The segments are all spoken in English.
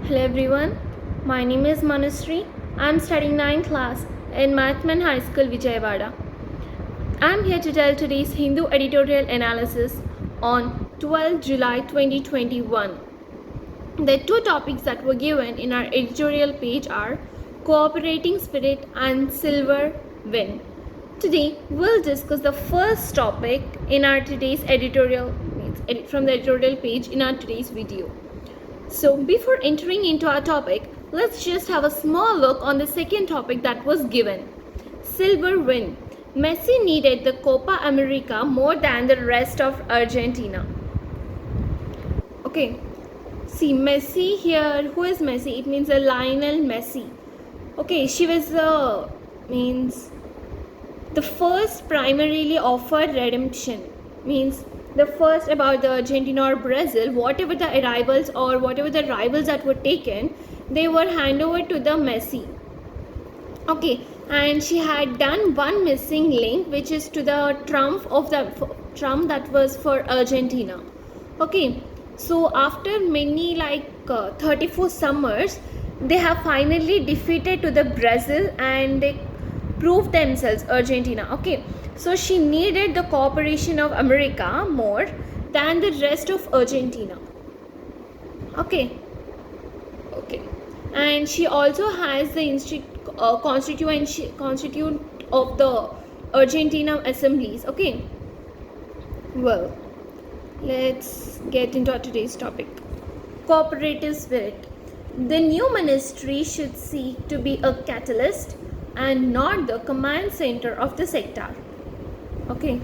Hello everyone, my name is Manusri. I am studying 9th class in Mathman High School, Vijayawada. I am here to tell today's Hindu editorial analysis on 12 July 2021. The two topics that were given in our editorial page are cooperating spirit and silver win. Today we'll discuss the first topic in our today's editorial from the editorial page in our today's video. So before entering into our topic, let's just have a small look on the second topic that was given. Silver win. Messi needed the Copa America more than the rest of Argentina. Okay, see Messi here. Who is Messi? It means a Lionel Messi. Okay, she was means the first primarily offered redemption. Means the first about the Argentina or Brazil, whatever the arrivals or whatever the rivals that were taken, they were handed over to the Messi. Okay, and she had done one missing link, which is to the trump that was for Argentina. Okay, so after many 34 summers, they have finally defeated to the Brazil and they proved themselves, Argentina. Okay, so she needed the cooperation of America more than the rest of Argentina. Okay, and she also has the constituent of the Argentina assemblies. Okay, well, let's get into today's topic. Cooperative spirit. The new ministry should seek to be a catalyst and not the command center of the sector. Okay,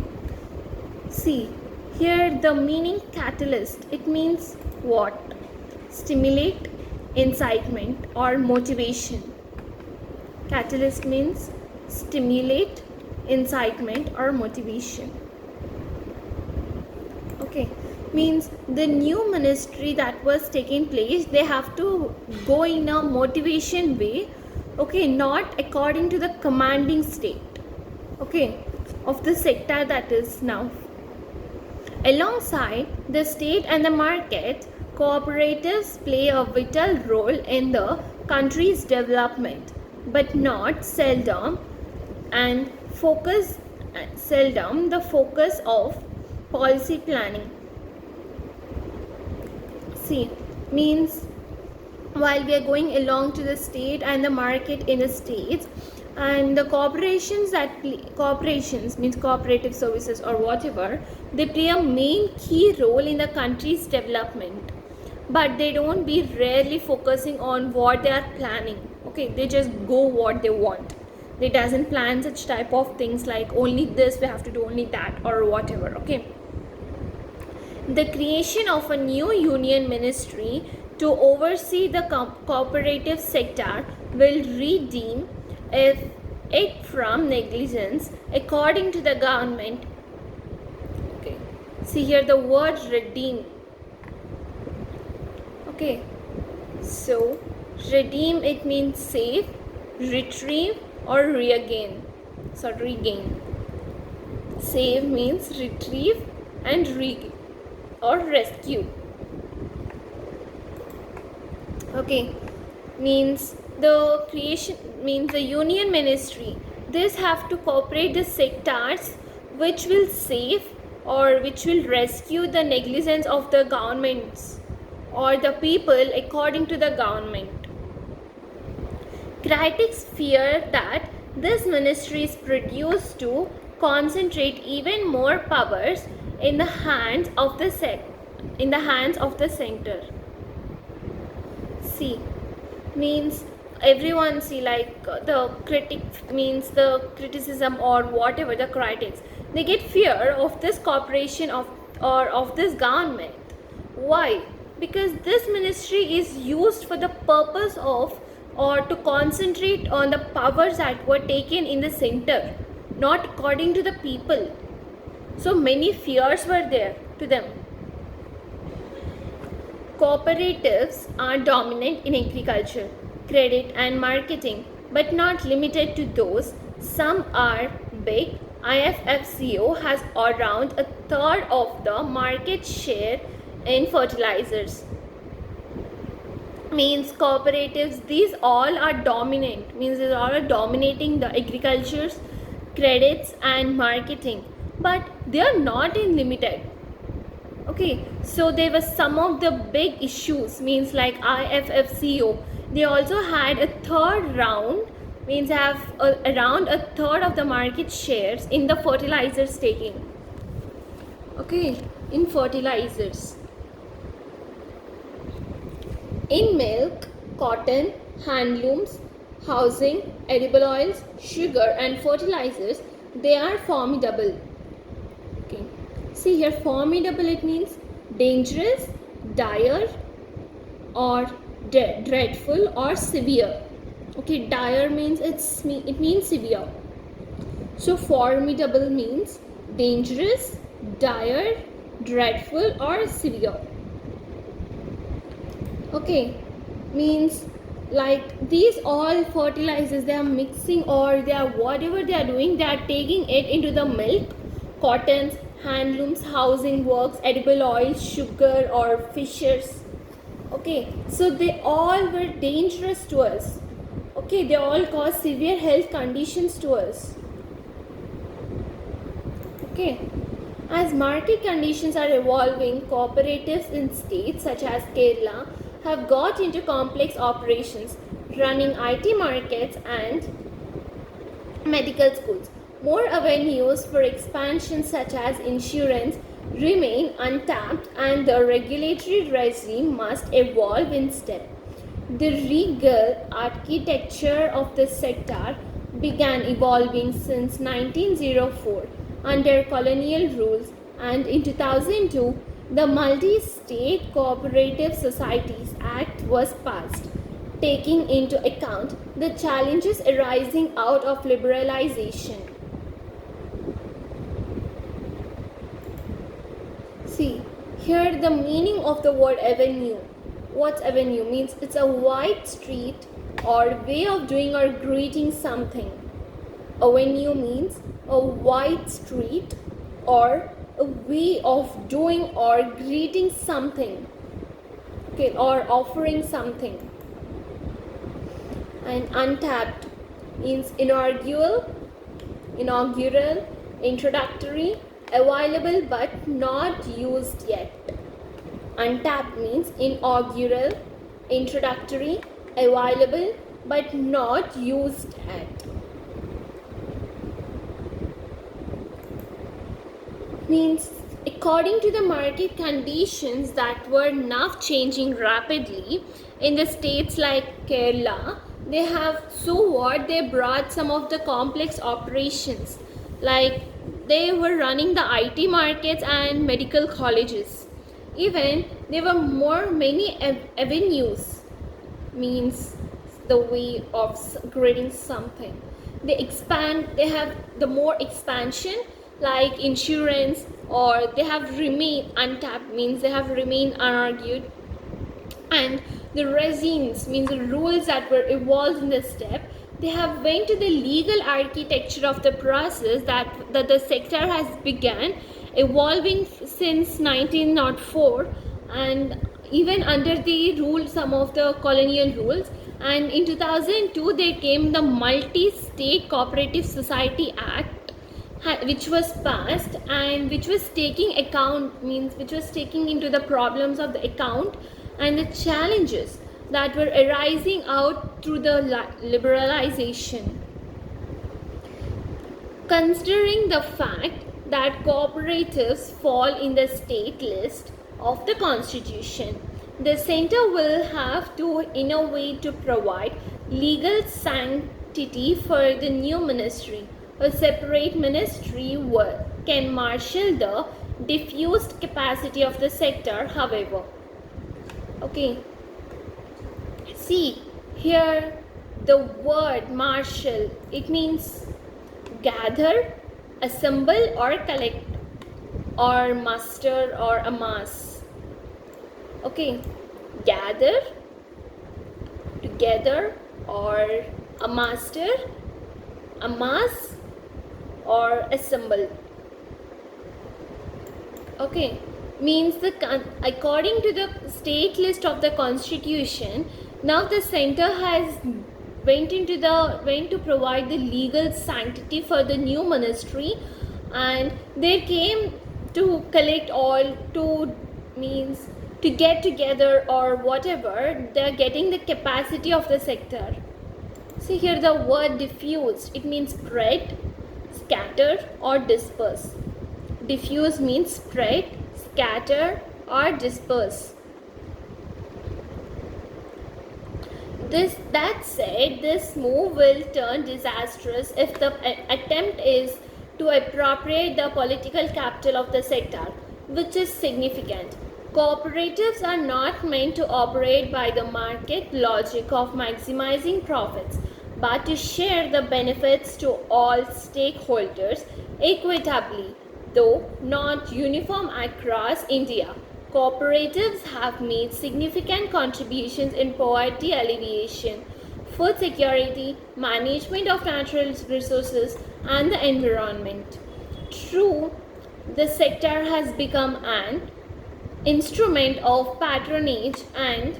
see here the meaning catalyst, it means what? Stimulate, incitement or motivation. Catalyst means stimulate, incitement or motivation. Okay, means the new ministry that was taking place, they have to go in a motivation way. Okay, not according to the commanding state, okay, of the sector that is now. Alongside the state and the market, cooperatives play a vital role in the country's development, but not seldom the focus of policy planning. See, means while we are going along to the state and the market in the states, and the corporations means cooperative services or whatever, they play a main key role in the country's development, but they don't be rarely focusing on what they are planning. Okay, they just go what they want. They doesn't plan such type of things like only this we have to do, only that or whatever. Okay, the creation of a new union ministry to oversee the cooperative sector will redeem it from negligence according to the government. Okay, see here the word redeem. Okay, so redeem, it means save, retrieve or regain. Save means retrieve and or rescue. Okay, means the creation means the union ministry, this have to cooperate the sectors which will save or which will rescue the negligence of the governments or the people according to the government. Critics fear that this ministry is produced to concentrate even more powers in the hands of the center. See, means everyone see the critic means the criticism or whatever the critics, they get fear of this corporation of this government. Why? Because this ministry is used for the purpose of or to concentrate on the powers that were taken in the center, not according to the people. So many fears were there to them. Cooperatives are dominant in agriculture, credit and marketing, but not limited to those. Some are big. IFFCO has around a third of the market share in fertilizers. means cooperatives, these all are dominant, means these all are dominating the agriculture's credits and marketing, but they are not unlimited. Okay, so there were some of the big issues, means like IFFCO. They also had a third round, means have around a third of the market shares in the fertilizers taking. Okay, in fertilizers. In milk, cotton, handlooms, housing, edible oils, sugar and fertilizers, they are formidable. Okay. See here, formidable, it means dangerous, dire or dreadful or severe. Okay, dire means it means severe. So formidable means dangerous, dire, dreadful or severe. Okay, means like these all fertilizers, they are mixing or they are whatever they are doing, they are taking it into the milk, cottons, handlooms, housing works, edible oils, sugar or fishes. Okay, so they all were dangerous to us. Okay, they all cause severe health conditions to us. Okay, as market conditions are evolving, cooperatives in states such as Kerala have got into complex operations, running IT markets and medical schools. More avenues for expansion such as insurance remain untapped, and the regulatory regime must evolve in step. The regal architecture of the sector began evolving since 1904 under colonial rules, and in 2002 the Multi-State Cooperative Societies Act was passed, taking into account the challenges arising out of liberalization. See, here the meaning of the word avenue. What's avenue? Means it's a wide street or way of doing or greeting something. Avenue means a wide street or a way of doing or greeting something. Okay, or offering something. And untapped means inaugural, introductory, available but not used yet. Untapped means inaugural, introductory, available but not used yet. Means according to the market conditions that were now changing rapidly in the states like Kerala, they brought some of the complex operations, like they were running the IT markets and medical colleges. Even there were many avenues, means the way of grading something. They have the more expansion, like insurance, or they have remained untapped, means they have remained unargued. And the regimes, means the rules that were evolved in this step, they have went to the legal architecture of the process that the sector has began evolving since 1904, and even under the rule, some of the colonial rules. And in 2002 there came the Multi-State Cooperative Society Act, which was passed and which was taking account, means which was taking into the problems of the account and the challenges that were arising out through the liberalization. Considering the fact that cooperatives fall in the state list of the constitution, the center will have to innovate to provide legal sanctity for the new ministry. A separate ministry can marshal the diffused capacity of the sector, however. Okay. See, here the word marshal, it means gather, assemble or collect, or muster or amass. Okay, gather, together, or amass, or assemble. Okay, means according to the state list of the constitution, now the center has went to provide the legal sanctity for the new ministry, and they came to collect all to means to get together or whatever. They're getting the capacity of the sector. See here the word diffused, it means spread, scatter or disperse. Diffuse means spread, scatter or disperse. That said, this move will turn disastrous if the attempt is to appropriate the political capital of the sector, which is significant. Cooperatives are not meant to operate by the market logic of maximizing profits, but to share the benefits to all stakeholders equitably, though not uniform across India. Cooperatives have made significant contributions in poverty alleviation, food security, management of natural resources, and the environment. True, the sector has become an instrument of patronage and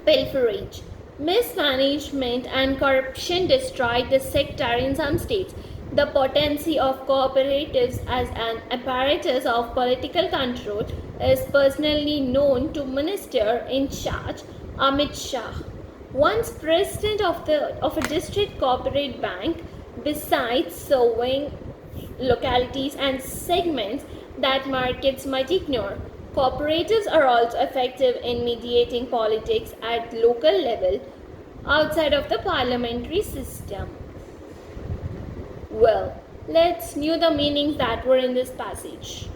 pilferage. Mismanagement and corruption destroyed the sector in some states. The potency of cooperatives as an apparatus of political control is personally known to Minister in charge Amit Shah. Once president of a district cooperative bank, besides serving localities and segments that markets might ignore, cooperatives are also effective in mediating politics at local level outside of the parliamentary system. Well, let's know the meanings that were in this passage.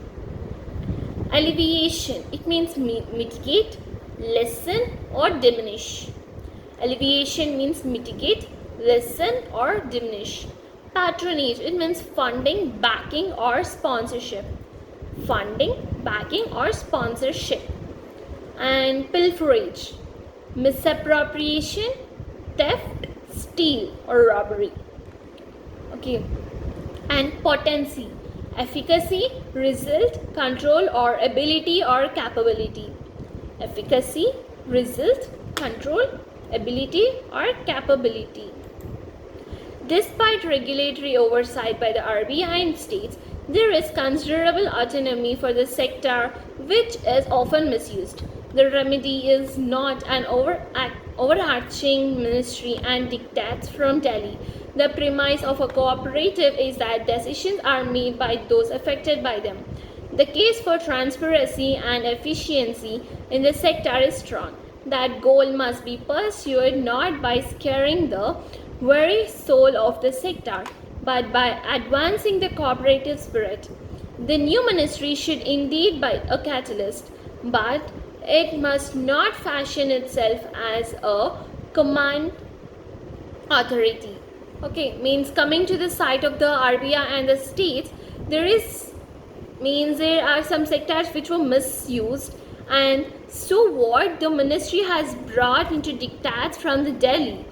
Alleviation, it means mitigate, lessen or diminish. Alleviation means mitigate, lessen or diminish. Patronage, it means funding, backing or sponsorship. Funding, backing or sponsorship. And pilferage, misappropriation, theft, steal or robbery. Okay. And potency, efficacy, result, control or ability or capability. Efficacy, result, control, ability or capability. Despite regulatory oversight by the RBI and states, there is considerable autonomy for the sector, which is often misused. The remedy is not an overarching ministry and diktats from Delhi. The premise of a cooperative is that decisions are made by those affected by them. The case for transparency and efficiency in the sector is strong. That goal must be pursued not by scaring the very soul of the sector, but by advancing the cooperative spirit. The new ministry should indeed be a catalyst, but it must not fashion itself as a command authority. Okay, means coming to the side of the RBI and the states, there are some sectors which were misused, and so what the ministry has brought into diktats from the Delhi,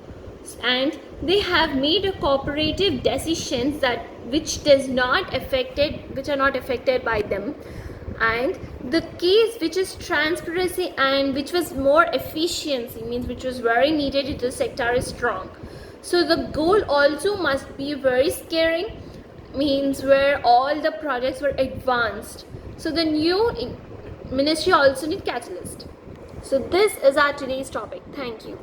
and they have made a cooperative decisions that which are not affected by them, and the case which is transparency and which was more efficiency, means which was very needed in the sector, is strong. So the goal also must be very scaring, means where all the projects were advanced. So the new ministry also need catalyst. So this is our today's topic. Thank you.